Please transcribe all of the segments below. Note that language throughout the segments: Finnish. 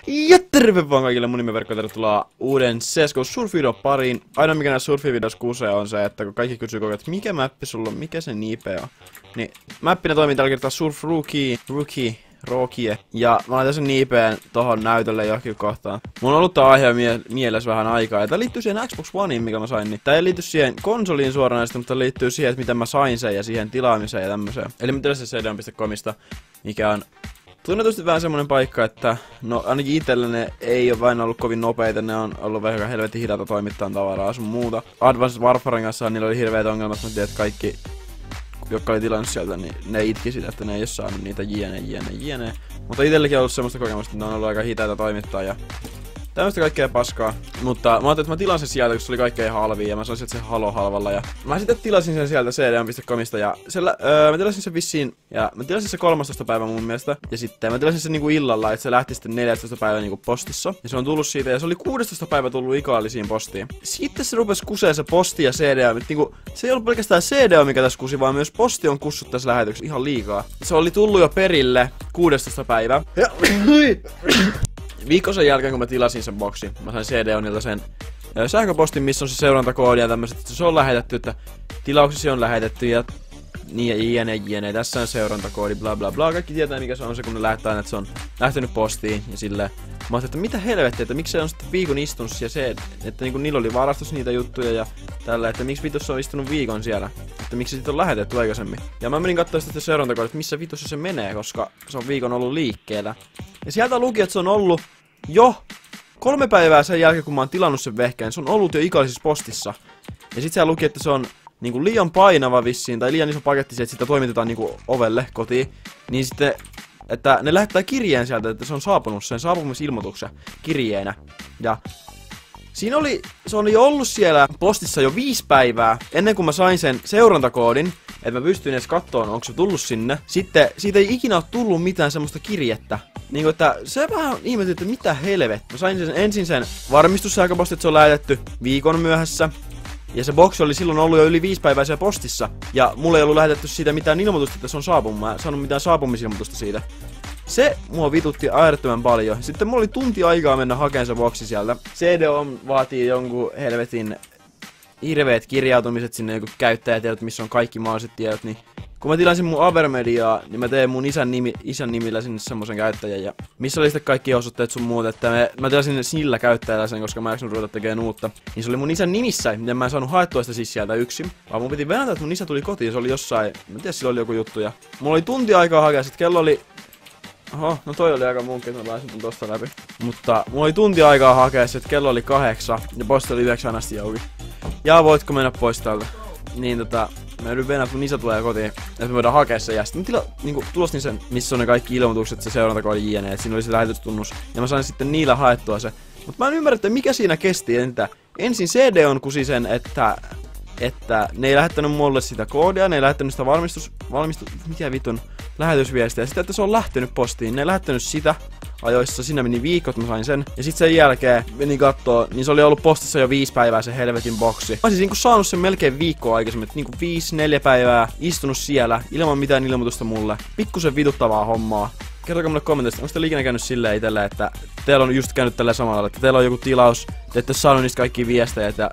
Ja terve vaan kaikille mun nimenverkkoon, tervetuloa uuden CSGO Surf-videon pariin. Ainoa mikä näissä Surf-videoissa kusee on se, että kun kaikki kysyy koko ajan, että mikä mäppi sulla on, mikä sen IP on. Niin mäppinä toimii tällä kertaa Surf Rookie. Ja mä laitan sen IPn tohon näytölle johonkin kohtaan. Mulla on ollut tää aihe mielessä vähän aikaa. Ja tää liittyy siihen Xbox Oneiin, mikä mä sain. Niin tää ei liity siihen konsoliin suoranaisesti, mutta liittyy siihen, että miten mä sain sen ja siihen tilaamiseen ja tämmöiseen. Eli mä tilasin cdon.comista, mikä on tunnetusti vähän semmonen paikka, että no ainakin itsellä ne ei oo vain ollut kovin nopeita, ne on ollut vähän helvetin hitaita toimittaa tavaraa sun muuta. Advanced Warfaren kanssa niillä oli hirveet ongelmat, mä tiedän, että kaikki, jotka oli tilannut sieltä, niin ne itki sitä, että ne ei oo saanut niitä jne. Mutta itselläkin on ollut semmoista kokemusta, että ne on ollut aika hitaita toimittaa ja tämmöstä kaikkea paskaa. Mutta mä ajattelin, että mä tilasin sieltä, koska se oli kaikkein halvia ja mä sain sieltä sen halvalla. Ja mä sitten tilasin sen sieltä cdon.comista ja mä tilasin sen vissiin, ja mä tilasin sen 13. päivä mun mielestä. Ja sitten mä tilasin sen niinku illalla, että se lähti sitten 14. päivä niinku postissa. Ja se on tullut siitä ja se oli 16. päivä tullut ikallisiin postiin. Sitten se rupes kusee se posti ja CDO. Niinku, se ei ollut pelkästään CDO mikä tässä kusi, vaan myös posti on kussut tässä lähetyksessä ihan liikaa. Se oli tullut jo perille 16. päivä. Ja viikon sen jälkeen, kun mä tilasin sen boksi, mä sain CDOnilta sen sähköpostin, missä on se seurantakoodi ja tämmöset, että se on lähetetty, että tilauksesi on lähetetty ja niin ja jne. Tässä on seurantakoodi, bla bla bla. Kaikki tietää mikä se on se, kun ne lähettää aina, että se on lähtenyt postiin ja silleen. Mä ajattelin, että mitä helvettiä, että miksi se on sitten viikon istunut ja se, että niinku niillä oli varastus niitä juttuja ja tällä, että miksi vitus se on istunut viikon siellä. Että miksi sit on lähetetty aikaisemmin. Ja mä menin katsoa sitten seurantakoodi, että missä vitussa se menee, koska se on viikon ollut liikkeellä. Ja sieltä luki, että se on ollut jo 3 päivää sen jälkeen, kun mä oon tilannut sen vehkeen. Se on ollut jo ikallisessa postissa. Ja sit siellä luki, että se on niinku liian painava vissiin, tai liian iso paketti, että sitä toimitetaan niinku ovelle kotiin. Niin sitten, että ne lähettää kirjeen sieltä, että se on saapunut sen saapumisilmoituksen kirjeenä. Ja se oli ollut siellä postissa jo 5 päivää, ennen kuin mä sain sen seurantakoodin, että mä pystyin edes kattoon, onko se tullut sinne. Sitten siitä ei ikinä ole tullut mitään semmoista kirjettä. Niinku, että se vähän ihmetyy, että mitä helvettiä. Mä sain ensin sen varmistussähköposti, että se on lähetetty viikon myöhässä. Ja se boksi oli silloin ollut jo yli 5 päivää siellä postissa. Ja mulle ei ollut lähetetty siitä mitään ilmoitusta, että se on saapunut. Mä en saanut mitään saapumisilmoitusta siitä. Se mua vitutti äärettömän paljon. Sitten mulla oli tunti aikaa mennä hakemaan se boksi sieltä. CDO vaatii jonkun helvetin hirveet kirjautumiset sinne, joku käyttäjätiedot, missä on kaikki mahdolliset tiedot, niin kun mä tilasin mun Avermediaa, niin mä tein mun isän nimillä sinne semmosen käyttäjän, ja missä oli sitten kaikki osoitteet sun muut, että mä tilasin sillä käyttäjällä sen, koska mä en ruveta tekemään uutta. Niin se oli mun isän nimissä, miten mä en saanut haettua sitä siis sieltä yksin, vaan mun piti venätä, että mun isä tuli kotiin, se oli jossain, mä tiedä, sillä oli joku juttu, ja mulla oli tunti aikaa hakea, sit kello oli oho, no toi oli aika munkin, että mä pääsin tän tosta läpi. Mutta mulla oli tunti aikaa hakea, että kello oli 8 ja posti oli 9 asti auki. Ja voitko mennä pois täältä? Niin mä yritän venää, että mun isä tulee kotiin, että me voidaan hakea sen. Ja sitten mä niinku tulostin sen, missä on ne kaikki ilmoitukset, se seurantakoodi jne, että siinä oli se lähetystunnus. Ja mä sain sitten niillä haettua se. Mutta mä en ymmärrä, että mikä siinä kesti, entä ensin CDOn kusi sen, että ne ei lähettänyt mulle sitä koodia, ne ei lähettänyt sitä mikä vitun lähetysviestiä, ja sitten että se on lähtenyt postiin, ne ei lähettänyt sitä ajoissa, siinä meni viikko, että mä sain sen, ja sitten sen jälkeen menin kattoo, niin se oli ollut postissa jo 5 päivää se helvetin boksi. Mä olisin niinku saanut sen melkein viikkoa aikaisemmin, että niinku 5-4 päivää istunut siellä, ilman mitään ilmoitusta mulle, pikkusen vituttavaa hommaa. Kertokaa mulle kommenteista, onko teillä ikinä käynyt silleen itelle, että teillä on just käynyt tällä samalla, että teillä on joku tilaus, te ette saanut niistä kaikkia viestejä, että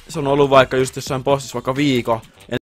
se on ollut vaikka just jossain postissa vaikka viikko,